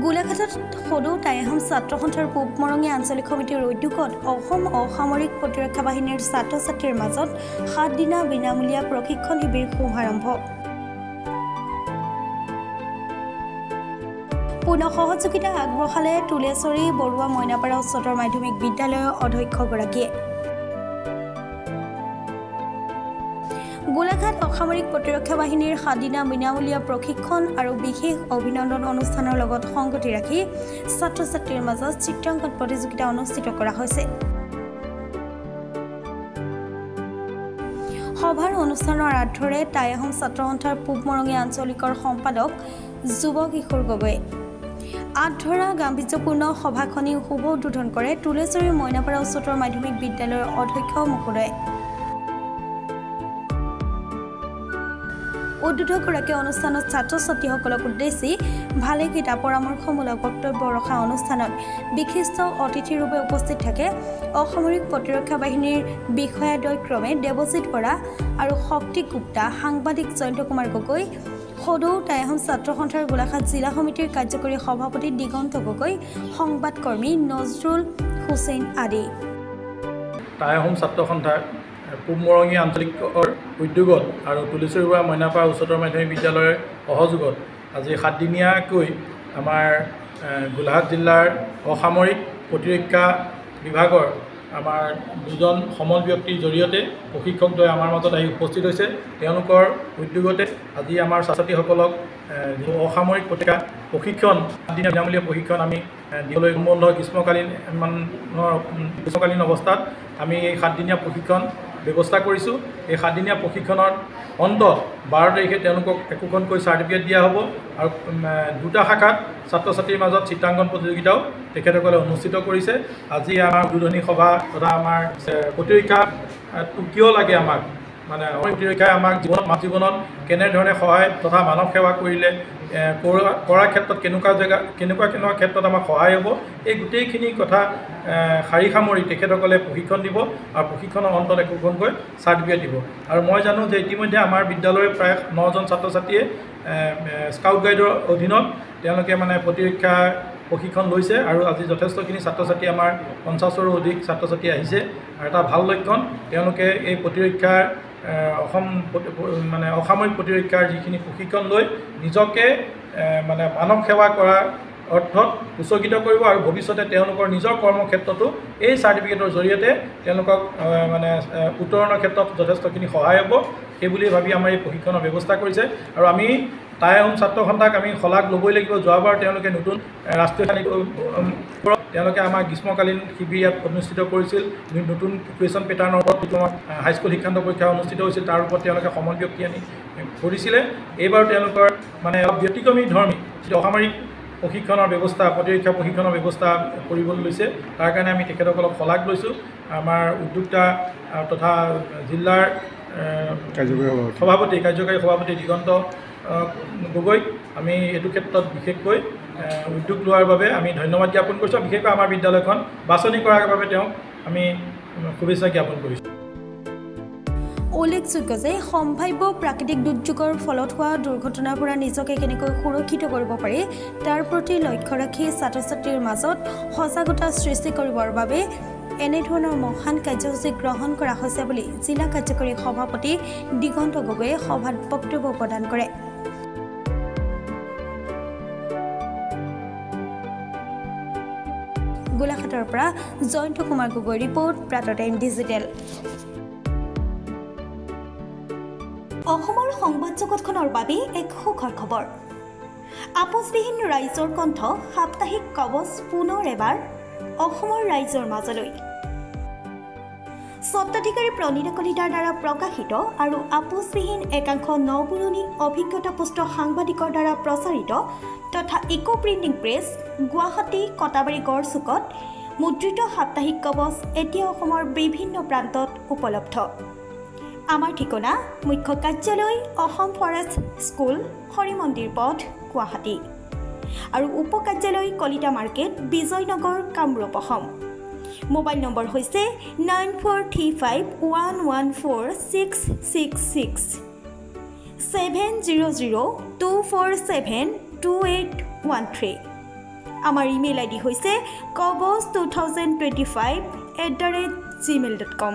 গোলাঘাটত সদৌ টাই আহোম ছাত্ৰ সন্থাৰ পূব মৰঙীয়া আঞ্চলিক সমিতিৰ উদ্যোগত অসম অসামৰিক প্ৰতিৰক্ষা বাহিনীৰ ছাত্ৰ ছাত্ৰীৰ মাজত 7 দিনা বিনামূলীয়া প্ৰশিক্ষণ শিবিৰ শুভাৰম্ভ। পূৰ্ণ সহযোগিতা আগবঢ়ালে তুলেশ্বৰী বৰুৱা মইনাপাৰা উচ্চতৰ মাধ্যমিক বিদ্যালয়ৰ অধ্যক্ষগৰাকীয়ে। গোলাঘাট অসামৰিক প্ৰতিৰক্ষা বাহিনীৰ 7 দিনা বিনামূলীয়া প্ৰশিক্ষণ আৰু বিশেষ অভিনন্দন অনুষ্ঠানৰ লগত সংগতি ৰাখি ছাত্ৰ ছাত্ৰীৰ মাজত চিত্ৰাংকন প্ৰতিযোগিতা অনুষ্ঠিত কৰা হৈছে। সভাৰ অনুষ্ঠানৰ আধাৰে টাই আহোম ছাত্ৰ সন্থাৰ পূব মৰঙীয়া আঞ্চলিকৰ সম্পাদক যুৱ কিশোৰ গগৈয়ে আধৰা গাম্ভীৰ্যপূৰ্ণ সভাখনি শুভ উদ্বোধন কৰে তুলেশ্বৰী মইনাপাৰা উচ্চতৰ মাধ্যমিক বিদ্যালয়ৰ অধ্যক্ষ মহোদয়ে। উদ্বোধকগৰাকীয়ে অনুষ্ঠানত ছাত্ৰ ছাত্ৰীসকলক উদ্দেশ্যি ভালেকেইটা পৰামৰ্শমূলক বক্তব্য ৰখা অনুষ্ঠানত বিশিষ্ট অতিথিৰূপে উপস্থিত থাকে অসামৰিক প্ৰতিৰক্ষা বাহিনীৰ বিষয়াদ্বয়ক্ৰমে দেৱজিৎ বৰা আৰু শক্তি গুপ্তা, সাংবাদিক জয়ন্ত কুমাৰ গগৈ, সদৌ টাই আহোম ছাত্ৰ সন্থাৰ গোলাঘাট জিলা সমিতিৰ কাৰ্যকৰী সভাপতি দিগন্ত গগৈ, সংবাদকৰ্মী নজৰুল হুছেইন আদি। টাই আহোম ছাত্ৰ সন্থাৰ পূব মৰঙীয়া আঞ্চলিকৰ উদ্যোগত আৰু তুলেশ্বৰী বৰুৱা মইনাপাৰা উচ্চতৰ মাধ্যমিক বিদ্যালয়ৰ সহযোগত আজি 7 দিনীয়াকৈ আমাৰ গোলাঘাট জিলাৰ অসামৰিক প্ৰতিৰক্ষা বিভাগৰ আমাৰ দুজন সমল ব্যক্তিৰ জৰিয়তে প্ৰশিক্ষকদ্বয় আমাৰ মাজত আহি উপস্থিত হৈছে। তেওঁলোকৰ উদ্যোগতে আজি আমাৰ ছাত্ৰীসকলক অসামৰিক প্ৰতিৰক্ষা প্ৰশিক্ষণ 7 দিনীয়া বিনামূলীয়া প্ৰশিক্ষণ আমি দিবলৈ সম্বন্ধ গ্ৰীষ্মকালীন অৱস্থাত আমি এই 7 দিনীয়া প্ৰশিক্ষণ ব্যৱস্থা কৰিছোঁ। এই 7 দিনীয়া প্ৰশিক্ষণৰ অন্তত 12 তাৰিখে তেওঁলোকক একোখনকৈ চাৰ্টিফিকেট দিয়া হ'ব আৰু 2টা শাখাত ছাত্ৰ ছাত্ৰীৰ মাজত চিত্ৰাংকন প্ৰতিযোগিতাও তেখেতসকলে অনুষ্ঠিত কৰিছে। আজি আমাৰ উদ্বোধনী সভা তথা আমাৰ প্ৰতিৰক্ষা কিয় লাগে আমাক, মানে প্ৰতিৰক্ষাই আমাক জীৱনত কেনেধৰণে সহায় তথা মানৱ সেৱা কৰিলে কৰাৰ ক্ষেত্ৰত কেনেকুৱা ক্ষেত্ৰত আমাক সহায় হ'ব, এই গোটেইখিনি কথা শাৰী সামৰি তেখেতসকলে প্ৰশিক্ষণ দিব আৰু প্ৰশিক্ষণৰ অন্তত একোখনকৈ চাৰ্টিফিকেট দিব। আৰু মই জানো যে ইতিমধ্যে আমাৰ বিদ্যালয়ৰ প্ৰায় 9জন ছাত্ৰ ছাত্ৰীয়ে স্কাউট গাইডৰ অধীনত তেওঁলোকে মানে প্ৰতিৰক্ষা প্ৰশিক্ষণ লৈছে আৰু আজি যথেষ্টখিনি ছাত্ৰ ছাত্ৰী আমাৰ 50ৰো অধিক ছাত্ৰ ছাত্ৰী আহিছে। আৰু এটা ভাল লক্ষণ, তেওঁলোকে এই প্ৰতিৰক্ষাৰ অসামৰিক প্ৰতিৰক্ষাৰ যিখিনি প্ৰশিক্ষণ লৈ নিজকে মানে মানৱ সেৱা কৰাৰ অৰ্থত উৎসৰ্গিত কৰিব আৰু ভৱিষ্যতে তেওঁলোকৰ নিজৰ কৰ্মক্ষেত্ৰতো এই চাৰ্টিফিকেটৰ জৰিয়তে তেওঁলোকক মানে উত্তৰণৰ ক্ষেত্ৰত যথেষ্টখিনি সহায় হ'ব, সেইবুলি ভাবি আমাৰ এই প্ৰশিক্ষণৰ ব্যৱস্থা কৰিছে। আৰু আমি টাই আহোম ছাত্ৰ সন্থাক আমি শলাগ ল'বই লাগিব। যোৱাবাৰ তেওঁলোকে নতুন ৰাষ্ট্ৰীয় তেওঁলোকে আমাৰ গ্ৰীষ্মকালীন শিবিৰ ইয়াত অনুষ্ঠিত কৰিছিল। নতুন কুৱেশ্যন পেটাৰ্ণৰ ওপৰত হাইস্কুল শিক্ষান্ত পৰীক্ষা অনুষ্ঠিত হৈছিল, তাৰ ওপৰত তেওঁলোকে সমল ব্যক্তি আনি কৰিছিলে। এইবাৰ তেওঁলোকৰ মানে ব্যতিক্ৰমী ধৰ্মী যিটো অসামৰিক প্ৰশিক্ষণৰ ব্যৱস্থা, প্ৰতিৰক্ষা প্ৰশিক্ষণৰ ব্যৱস্থা কৰিবলৈ লৈছে, তাৰ কাৰণে আমি তেখেতসকলক শলাগ লৈছোঁ। আমাৰ উদ্যোক্তা তথা জিলাৰ কাৰ্যকাৰী সভাপতি দিগন্ত গগৈক আমি এইটো ক্ষেত্ৰত বিশেষকৈ উদ্যোগ লোৱাৰ বাবে আমি ধন্যবাদ জ্ঞাপন কৰিছোঁ। বিশেষকৈ আমাৰ বিদ্যালয়খন বাছনি কৰাৰ বাবে তেওঁক আমি শুভেচ্ছা জ্ঞাপন কৰিছোঁ। উল্লেখযোগ্য যে সম্ভাৱ্য প্ৰাকৃতিক দুৰ্যোগৰ ফলত হোৱা দুৰ্ঘটনাৰ পৰা নিজকে কেনেকৈ সুৰক্ষিত কৰিব পাৰি তাৰ প্ৰতি লক্ষ্য ৰাখি ছাত্ৰ ছাত্ৰীৰ মাজত সজাগতা সৃষ্টি কৰিবৰ বাবে এনেধৰণৰ মহান কাৰ্যসূচী গ্ৰহণ কৰা হৈছে বুলি জিলা কাৰ্যকৰী সভাপতি দিগন্ত গগৈয়ে সভাত বক্তব্য প্ৰদান কৰে। গোলাঘাটৰ পৰা জয়ন্ত কুমাৰ গগৈ ৰিপৰ্ট, প্ৰাতঃ টাইম ডিজিটেল। অসমৰ সংবাদ জগতখনৰ বাবে এক সুখৰ খবৰ। আপোচবিহীন ৰাইজৰ কণ্ঠ সাপ্তাহিক কবচ পুনৰ এবাৰ অসমৰ ৰাইজৰ মাজলৈ। স্বত্বাধিকাৰী প্ৰণীতা কলিতাৰ দ্বাৰা প্ৰকাশিত আৰু আপোচবিহীন একাংশ নপুৰণি অভিজ্ঞতাপুষ্ট সাংবাদিকৰ দ্বাৰা প্ৰচাৰিত তথা eco printing press Guwahati Katabari গড়চুকত মুদ্ৰিত সাপ্তাহিক কবচ এতিয়া অসমৰ বিভিন্ন প্ৰান্তত উপলব্ধ। আমাৰ ঠিকনা মুখ্য কাৰ্যালয় অসম ফৰেষ্ট স্কুল, হৰি মন্দিৰ পথ, গুৱাহাটী আৰু উপ কাৰ্যালয় Kalita market, Bijoynagar, Kamrup, Assam. Mobile number হৈছে 9435114666 70024728813। আমাৰ ইমেইল আইডি হৈছে kobos2025@gmail.com